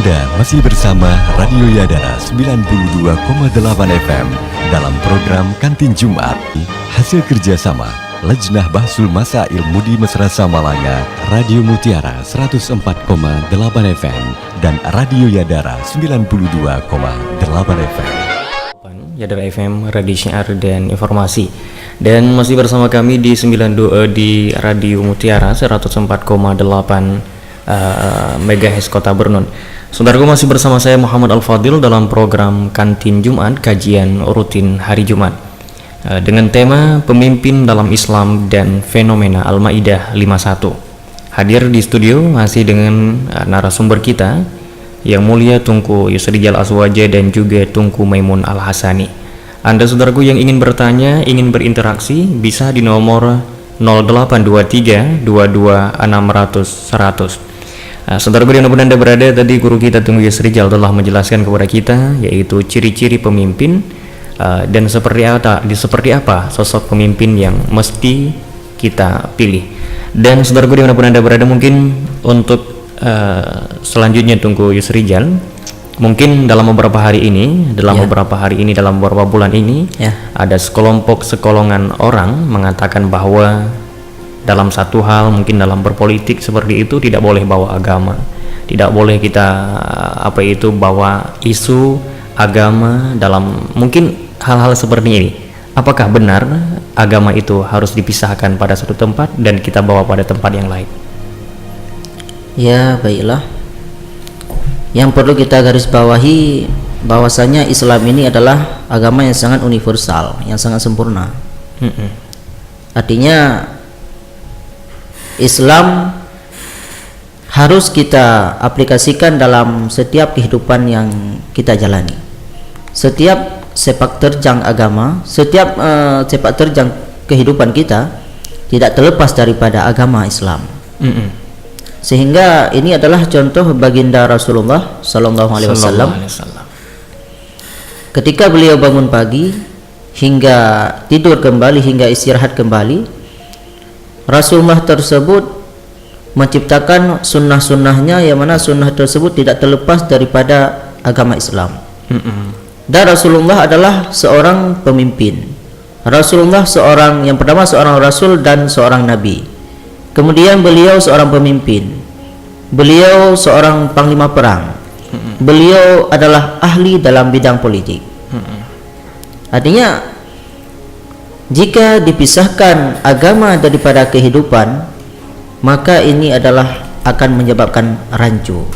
Anda masih bersama Radio Yadara 92,8 FM dalam program Kantin Jumat, hasil kerjasama Lejnah Bahsul Masail Mudi Mesra Samalanga, Radio Mutiara 104,8 FM dan Radio Yadara 92,8 FM. Yadara FM, Radio Syiar dan Informasi. Dan masih bersama kami di 92 di Radio Mutiara 104,8 MHz Kota Bernun. Saudaraku, masih bersama saya Muhammad Al-Fadil dalam program Kantin Jumat, kajian rutin hari Jumat, dengan tema pemimpin dalam Islam dan fenomena Al-Maidah 51. Hadir di studio masih dengan narasumber kita yang mulia Tunku Yusrijal Aswaja dan juga Tunku Maimun Al-Hasani. Anda saudaraku yang ingin bertanya, ingin berinteraksi, bisa di nomor 0823 22 600 100. Saudaraku dimanapun Anda berada, tadi guru kita Tunku Yusrijal telah menjelaskan kepada kita yaitu ciri-ciri pemimpin dan seperti apa sosok pemimpin yang mesti kita pilih. Dan saudaraku dimanapun Anda berada, mungkin untuk selanjutnya Tunku Yusrijal, mungkin dalam beberapa hari ini, dalam beberapa bulan ini, ada sekelongan orang mengatakan bahwa dalam satu hal, mungkin dalam berpolitik seperti itu, tidak boleh bawa agama, tidak boleh kita bawa isu agama dalam mungkin hal-hal seperti ini. Apakah benar agama itu harus dipisahkan pada satu tempat dan kita bawa pada tempat yang lain? Ya, baiklah. Yang perlu kita garis bawahi bahwasanya Islam ini adalah agama yang sangat universal, yang sangat sempurna. Artinya Islam harus kita aplikasikan dalam setiap kehidupan yang kita jalani. Setiap sepak terjang agama, setiap sepak terjang kehidupan kita tidak terlepas daripada agama Islam. Sehingga ini adalah contoh baginda Rasulullah Sallallahu Alaihi Wasallam. Ketika beliau bangun pagi hingga tidur kembali, hingga istirahat kembali, Rasulullah tersebut menciptakan sunnah-sunnahnya, yang mana sunnah tersebut tidak terlepas daripada agama Islam. Dan Rasulullah adalah seorang pemimpin. Rasulullah yang pertama seorang Rasul dan seorang Nabi. Kemudian beliau seorang pemimpin. Beliau seorang panglima perang. Beliau adalah ahli dalam bidang politik. Artinya, jika dipisahkan agama daripada kehidupan, maka ini adalah akan menyebabkan rancu.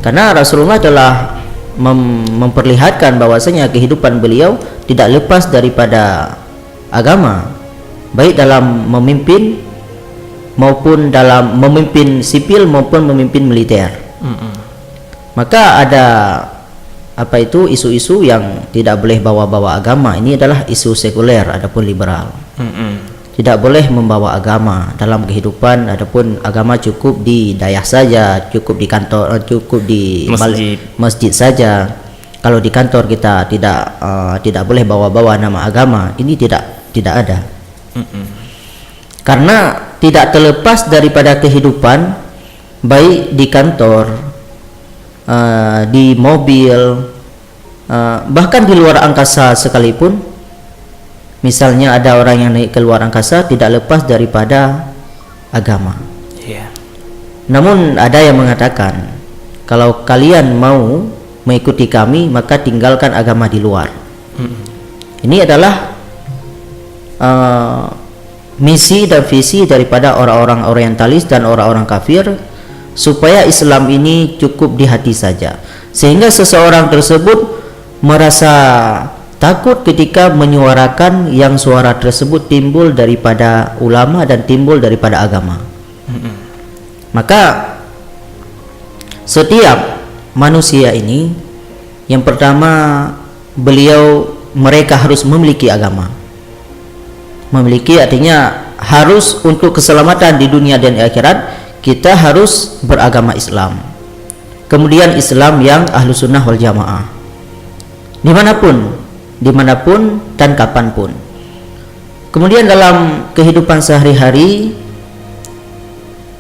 Karena Rasulullah telah memperlihatkan bahwasanya kehidupan beliau tidak lepas daripada agama, baik dalam memimpin maupun dalam memimpin sipil maupun memimpin militer. Maka ada isu-isu yang tidak boleh bawa-bawa agama. Ini adalah isu sekuler ataupun liberal. Tidak boleh membawa agama dalam kehidupan. Adapun agama cukup di dayah saja, cukup di kantor, cukup di masjid saja. Kalau di kantor kita tidak boleh bawa-bawa nama agama. Ini tidak ada. Karena tidak terlepas daripada kehidupan, baik di kantor, di mobil, bahkan di luar angkasa sekalipun. Misalnya ada orang yang naik ke luar angkasa, tidak lepas daripada agama. Namun ada yang mengatakan, kalau kalian mau mengikuti kami, maka tinggalkan agama di luar. Ini adalah misi dan visi daripada orang-orang orientalis dan orang-orang kafir, supaya Islam ini cukup di hati saja, sehingga seseorang tersebut merasa takut ketika menyuarakan yang suara tersebut timbul daripada ulama dan timbul daripada agama. Maka setiap manusia ini, yang pertama mereka harus memiliki agama. Memiliki artinya harus untuk keselamatan di dunia dan akhirat, kita harus beragama Islam. Kemudian Islam yang ahlu sunnah wal jamaah, dimanapun dan kapanpun. Kemudian dalam kehidupan sehari-hari,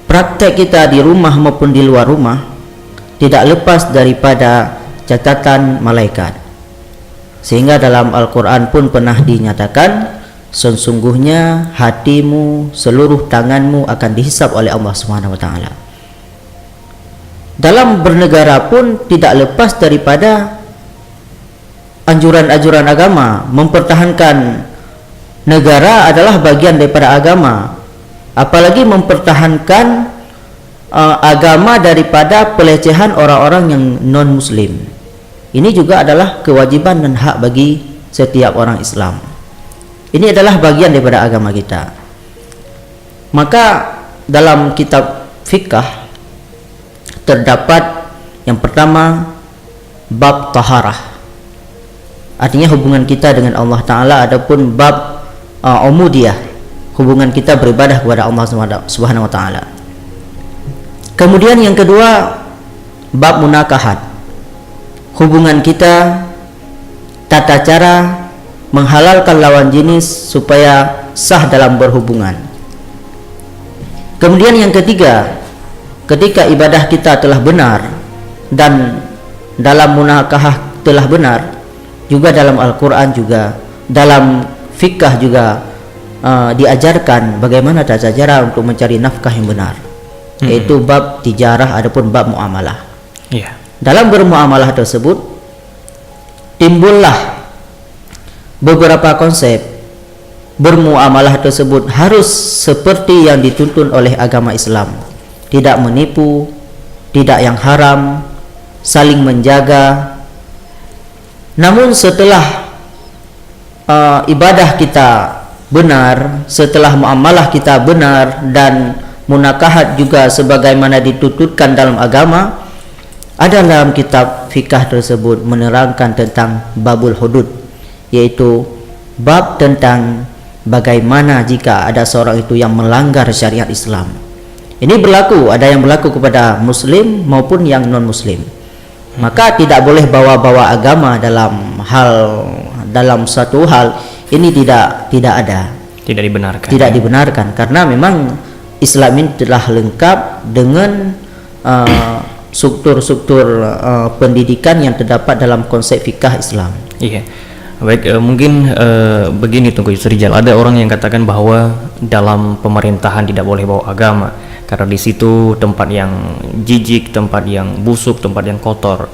praktek kita di rumah maupun di luar rumah, tidak lepas daripada catatan malaikat. Sehingga dalam Al-Quran pun pernah dinyatakan, sesungguhnya hatimu, seluruh tanganmu akan dihisab oleh Allah Subhanahu wa taala. Dalam bernegara pun tidak lepas daripada anjuran-anjuran agama. Mempertahankan negara adalah bagian daripada agama, apalagi mempertahankan agama daripada pelecehan orang-orang yang non-muslim. Ini juga adalah kewajiban dan hak bagi setiap orang Islam. Ini adalah bagian daripada agama kita. Maka dalam kitab fikah terdapat yang pertama bab taharah, artinya hubungan kita dengan Allah Ta'ala. Adapun bab umudiyah, hubungan kita beribadah kepada Allah Subhanahu wa Ta'ala. Kemudian yang kedua bab munakahat, hubungan kita, tata cara menghalalkan lawan jenis supaya sah dalam berhubungan. Kemudian yang ketiga, ketika ibadah kita telah benar dan dalam munakahah telah benar, juga dalam Al-Quran juga dalam fikah juga diajarkan bagaimana tata cara untuk mencari nafkah yang benar, yaitu bab tijarah, adapun bab muamalah. Dalam bermuamalah tersebut timbullah beberapa konsep. Bermuamalah tersebut harus seperti yang dituntun oleh agama Islam, tidak menipu, tidak yang haram, saling menjaga. Namun setelah ibadah kita benar, setelah muamalah kita benar dan munakahat juga sebagaimana dituntutkan dalam agama, ada dalam kitab fikah tersebut menerangkan tentang babul hudud, yaitu bab tentang bagaimana jika ada seorang itu yang melanggar syariat Islam. Ini berlaku, ada yang berlaku kepada muslim maupun yang non muslim. Maka tidak boleh bawa-bawa agama dalam satu hal. Ini tidak ada, tidak dibenarkan karena memang Islam ini telah lengkap dengan struktur pendidikan yang terdapat dalam konsep fikah Islam. Iya. Baik, mungkin begini Tunggu Yusrijal, ada orang yang katakan bahwa dalam pemerintahan tidak boleh bawa agama karena di situ tempat yang jijik, tempat yang busuk, tempat yang kotor.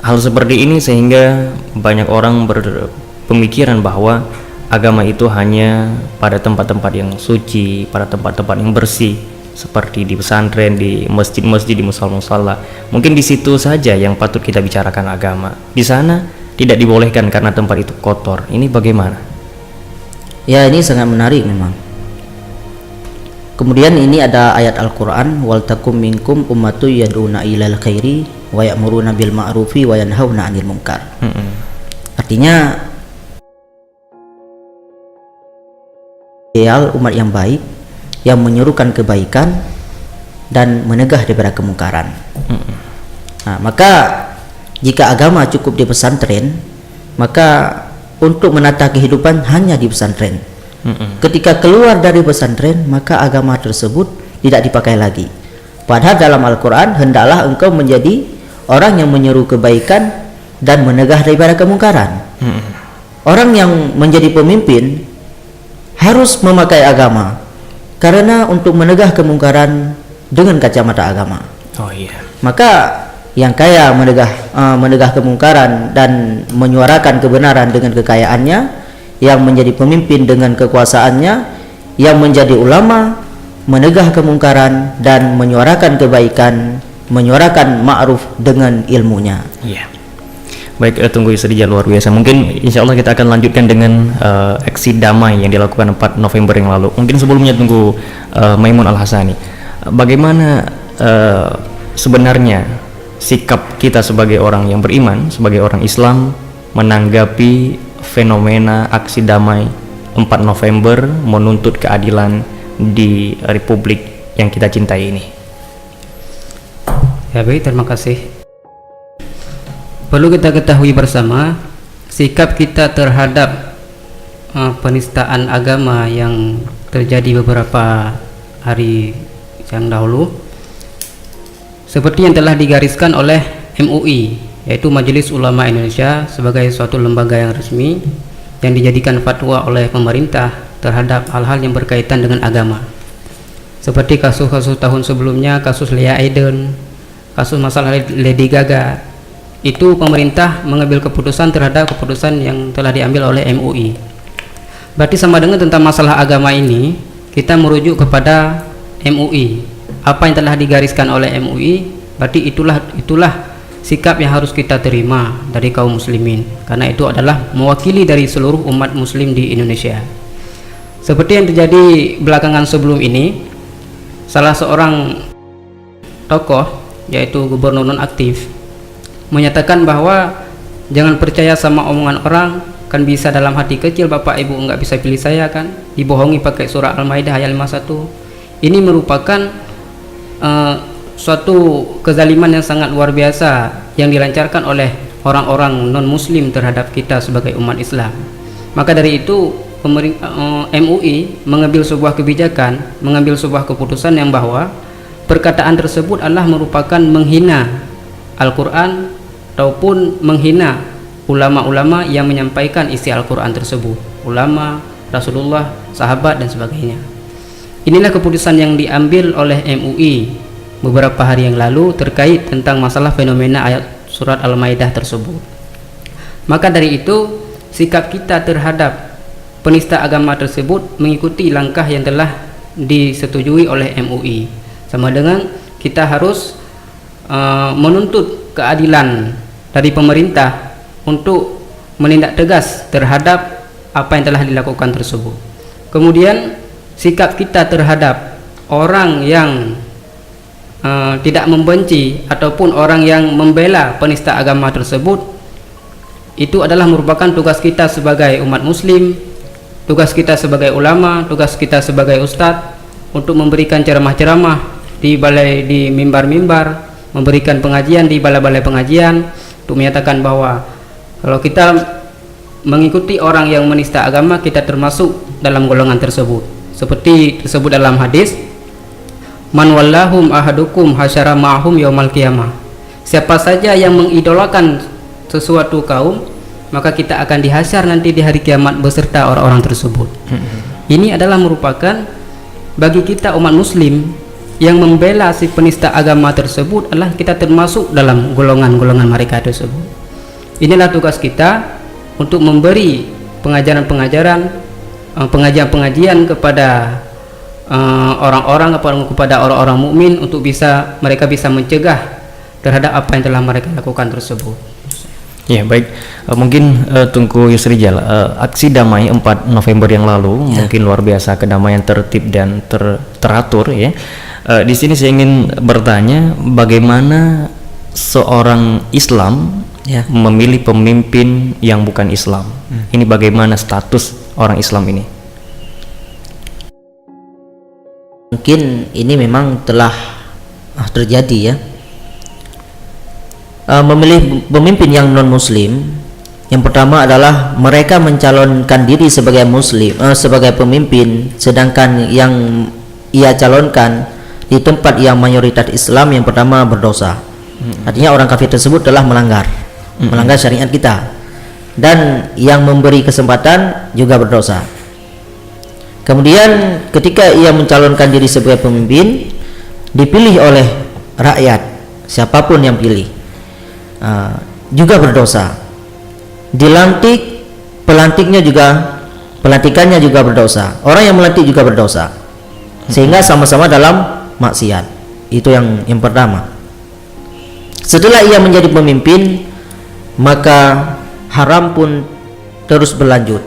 Hal seperti ini sehingga banyak orang berpemikiran bahwa agama itu hanya pada tempat-tempat yang suci, pada tempat-tempat yang bersih, seperti di pesantren, di masjid-masjid, di musala-musala. Mungkin di situ saja yang patut kita bicarakan agama. Di sana tidak dibolehkan karena tempat itu kotor. Ini bagaimana? Ya, ini sangat menarik memang. Kemudian ini ada ayat Al-Quran, wal takum minkum ummatu yad'una ilal khairi wa ya'muruna bil ma'rufi wa yanhauna 'anil munkar. Artinya ideal umat yang baik yang menyerukan kebaikan dan menegah daripada kemungkaran. Nah, maka jika agama cukup di pesantren, maka untuk menata kehidupan hanya di pesantren. Ketika keluar dari pesantren, maka agama tersebut tidak dipakai lagi. Padahal dalam Al-Quran, hendaklah engkau menjadi orang yang menyeru kebaikan dan menegah daripada kemungkaran. Orang yang menjadi pemimpin harus memakai agama, karena untuk menegah kemungkaran dengan kacamata agama. Maka yang kaya menegah kemungkaran dan menyuarakan kebenaran dengan kekayaannya, yang menjadi pemimpin dengan kekuasaannya, yang menjadi ulama menegah kemungkaran dan menyuarakan kebaikan, menyuarakan ma'ruf dengan ilmunya. Baik, Tunggu Yusrijal, luar biasa. Mungkin insya Allah kita akan lanjutkan dengan aksi damai yang dilakukan 4 November yang lalu. Mungkin sebelumnya Tunggu Maimun Al-Hasani, bagaimana sebenarnya sikap kita sebagai orang yang beriman, sebagai orang Islam menanggapi fenomena aksi damai 4 November menuntut keadilan di Republik yang kita cintai ini? Ya baik, terima kasih. Perlu kita ketahui bersama sikap kita terhadap penistaan agama yang terjadi beberapa hari yang dahulu. seperti yang telah digariskan oleh MUI, yaitu Majelis Ulama Indonesia, sebagai suatu lembaga yang resmi yang dijadikan fatwa oleh pemerintah terhadap hal-hal yang berkaitan dengan agama, seperti kasus-kasus tahun sebelumnya, kasus Leah Aiden, kasus masalah Lady Gaga. Itu pemerintah mengambil keputusan terhadap keputusan yang telah diambil oleh MUI. Berarti sama dengan tentang masalah agama ini kita merujuk kepada MUI. Apa yang telah digariskan oleh MUI, berarti itulah sikap yang harus kita terima dari kaum muslimin, karena itu adalah mewakili dari seluruh umat muslim di Indonesia. Seperti yang terjadi belakangan sebelum ini, salah seorang tokoh, yaitu gubernur nonaktif, menyatakan bahwa jangan percaya sama omongan orang, kan bisa dalam hati kecil Bapak Ibu nggak bisa pilih saya, kan dibohongi pakai surah Al-Maidah ayat 51. Ini merupakan suatu kezaliman yang sangat luar biasa yang dilancarkan oleh orang-orang non muslim terhadap kita sebagai umat Islam. Maka dari itu MUI mengambil sebuah kebijakan, mengambil sebuah keputusan yang bahwa perkataan tersebut adalah merupakan menghina Al-Quran ataupun menghina ulama-ulama yang menyampaikan isi Al-Quran tersebut, ulama, Rasulullah, sahabat dan sebagainya. Inilah keputusan yang diambil oleh MUI beberapa hari yang lalu terkait tentang masalah fenomena ayat surat Al-Maidah tersebut. Maka dari itu sikap kita terhadap penista agama tersebut mengikuti langkah yang telah disetujui oleh MUI, sama dengan kita harus menuntut keadilan dari pemerintah untuk menindak tegas terhadap apa yang telah dilakukan tersebut. Kemudian sikap kita terhadap orang yang tidak membenci ataupun orang yang membela penista agama tersebut, itu adalah merupakan tugas kita sebagai umat muslim, tugas kita sebagai ulama, tugas kita sebagai ustadz untuk memberikan ceramah-ceramah di mimbar-mimbar, memberikan pengajian di balai-balai pengajian, untuk menyatakan bahwa kalau kita mengikuti orang yang menista agama, kita termasuk dalam golongan tersebut. Seperti tersebut dalam hadis, man wallahum ahadukum hasyara ma'hum yaumal qiyamah. Siapa saja yang mengidolakan sesuatu kaum, maka kita akan dihasyar nanti di hari kiamat beserta orang-orang tersebut. Ini adalah merupakan bagi kita umat muslim yang membela si penista agama tersebut, adalah kita termasuk dalam golongan-golongan mereka tersebut. Inilah tugas kita untuk memberi pengajaran-pengajaran, pengajian-pengajian kepada orang-orang, kepada orang-orang mukmin, untuk mereka bisa mencegah terhadap apa yang telah mereka lakukan tersebut. Ya, baik. Mungkin Tunku Yusrijal, aksi damai 4 November yang lalu mungkin luar biasa, kedamaian tertib dan teratur ya. Di sini saya ingin bertanya, bagaimana seorang Islam memilih pemimpin yang bukan Islam? Ini bagaimana status orang Islam ini? Mungkin ini memang telah terjadi ya. Memilih pemimpin yang non muslim, yang pertama adalah mereka mencalonkan diri sebagai muslim, sebagai pemimpin, sedangkan yang ia calonkan di tempat yang mayoritas Islam, yang pertama berdosa. Artinya orang kafir tersebut telah melanggar syariat kita, dan yang memberi kesempatan juga berdosa. Kemudian ketika ia mencalonkan diri sebagai pemimpin, dipilih oleh rakyat, siapapun yang pilih, juga berdosa. Dilantik, pelantikannya juga berdosa. Orang yang melantik juga berdosa, sehingga sama-sama dalam maksiat. Itu yang pertama. Setelah ia menjadi pemimpin, maka haram pun terus berlanjut,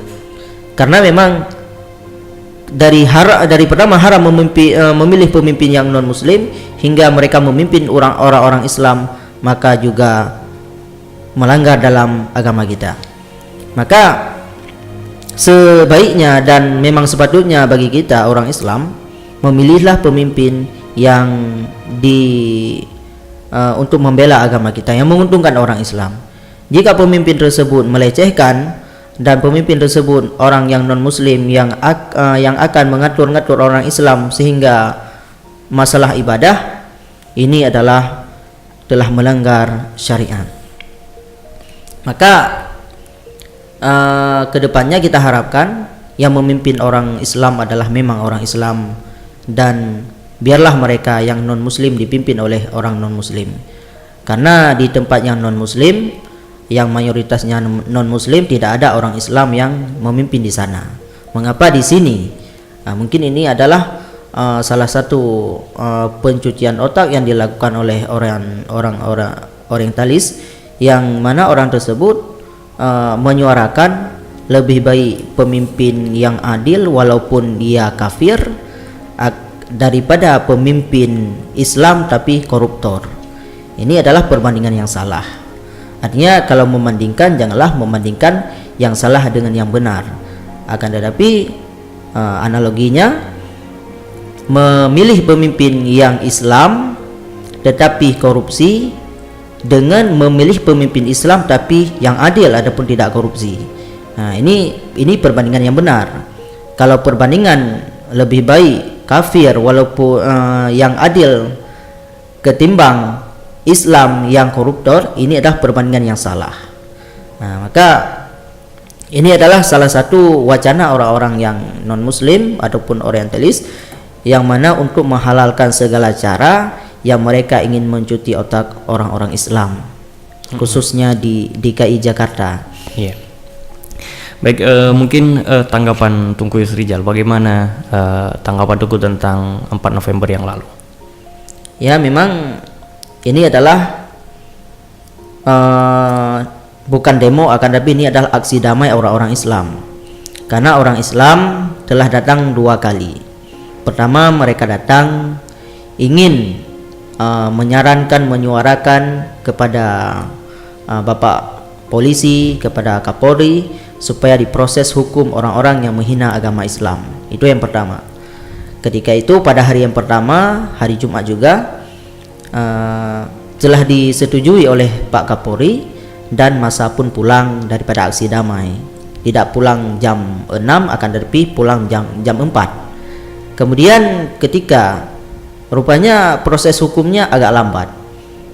karena memang dari pertama haram memilih pemimpin yang non muslim hingga mereka memimpin orang-orang Islam, maka juga melanggar dalam agama kita. Maka sebaiknya dan memang sepatutnya bagi kita orang Islam, memilihlah pemimpin yang untuk membela agama kita, yang menguntungkan orang Islam. Jika pemimpin tersebut melecehkan dan pemimpin tersebut orang yang non muslim yang akan mengatur-ngatur orang Islam sehingga masalah ibadah, ini adalah telah melanggar syariat. Maka kedepannya kita harapkan yang memimpin orang Islam adalah memang orang Islam, dan biarlah mereka yang non muslim dipimpin oleh orang non muslim. Karena di tempat yang non muslim, yang mayoritasnya non muslim, tidak ada orang Islam yang memimpin di sana. Mengapa di sini? Mungkin ini adalah salah satu pencucian otak yang dilakukan oleh orang orientalis, yang mana orang tersebut menyuarakan lebih baik pemimpin yang adil walaupun dia kafir daripada pemimpin Islam tapi koruptor. Ini adalah perbandingan yang salah. Artinya kalau membandingkan, janganlah membandingkan yang salah dengan yang benar. Akan tetapi analoginya, memilih pemimpin yang Islam tetapi korupsi dengan memilih pemimpin Islam tapi yang adil adapun tidak korupsi. Nah, ini perbandingan yang benar. Kalau perbandingan lebih baik kafir walaupun yang adil ketimbang Islam yang koruptor, ini adalah perbandingan yang salah. Nah, maka ini adalah salah satu wacana orang-orang yang non muslim ataupun orientalis, yang mana untuk menghalalkan segala cara yang mereka ingin mencuci otak orang-orang Islam, khususnya di DKI Jakarta. Iya. Baik, mungkin tanggapan Tunku Yusrijal, bagaimana tanggapan Tunku tentang 4 November yang lalu? Ya, memang ini adalah bukan demo, akan tapi ini adalah aksi damai orang-orang Islam. Karena orang Islam telah datang 2 kali. Pertama, mereka datang ingin menyarankan, menyuarakan kepada Bapak Polisi, kepada Kapolri, supaya diproses hukum orang-orang yang menghina agama Islam. Itu yang pertama. Ketika itu pada hari yang pertama, hari Jumat juga, telah disetujui oleh Pak Kapolri, dan masa pun pulang daripada aksi damai. Tidak pulang jam 6, akan tetapi pulang jam 4. Kemudian ketika rupanya proses hukumnya agak lambat.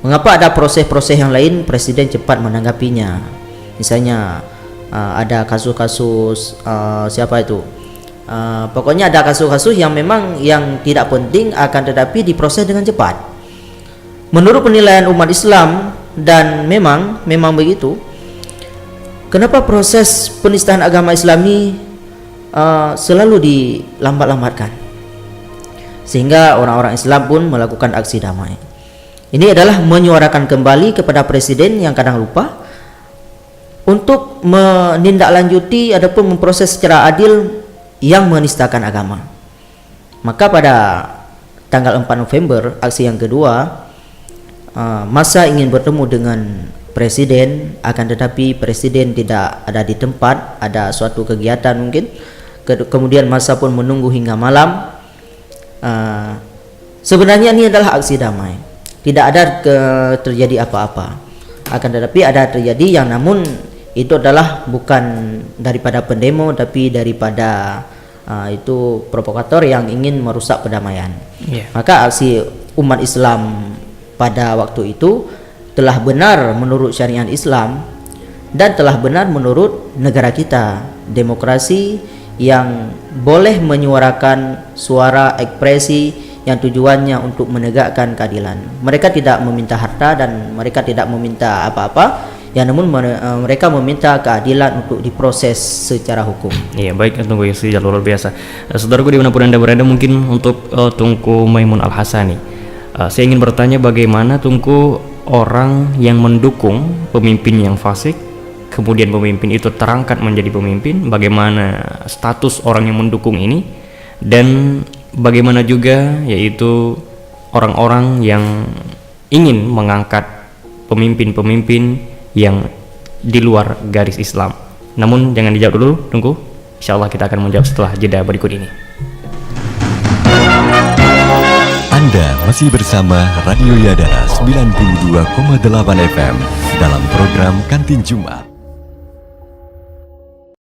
Mengapa ada proses-proses yang lain Presiden cepat menanggapinya? Misalnya ada kasus-kasus siapa itu? Pokoknya ada kasus-kasus yang memang yang tidak penting, akan tetapi diproses dengan cepat. Menurut penilaian umat Islam, dan memang begitu. Kenapa proses penistaan agama Islami selalu dilambat-lambatkan? Sehingga orang-orang Islam pun melakukan aksi damai. Ini adalah menyuarakan kembali kepada Presiden yang kadang lupa untuk menindaklanjuti ataupun memproses secara adil yang menistakan agama. Maka pada tanggal 4 November, aksi yang kedua, masa ingin bertemu dengan Presiden, akan tetapi Presiden tidak ada di tempat, ada suatu kegiatan mungkin. Kemudian masa pun menunggu hingga malam. Sebenarnya ini adalah aksi damai, tidak ada terjadi apa-apa. Akan tetapi ada terjadi yang namun itu adalah bukan daripada pendemo, tapi daripada itu provokator yang ingin merusak perdamaian. Maka aksi umat Islam pada waktu itu telah benar menurut syariat Islam, dan telah benar menurut negara kita, demokrasi yang boleh menyuarakan suara ekspresi yang tujuannya untuk menegakkan keadilan. Mereka tidak meminta harta dan mereka tidak meminta apa-apa, ya, namun mereka meminta keadilan untuk diproses secara hukum. Iya, baik, Tunku Yusrijal, luar biasa. Saudaraku dimanapun Anda berada, mungkin untuk Tunku Maimun Al-Hasani, saya ingin bertanya bagaimana Tunku orang yang mendukung pemimpin yang fasik, kemudian pemimpin itu terangkat menjadi pemimpin, bagaimana status orang yang mendukung ini, dan bagaimana juga yaitu orang-orang yang ingin mengangkat pemimpin-pemimpin yang di luar garis Islam. Namun jangan dijawab dulu, Tunku. Insyaallah kita akan menjawab setelah jeda berikut ini. Anda masih bersama Radio Yadara 92,8 FM dalam program Kantin Jumat.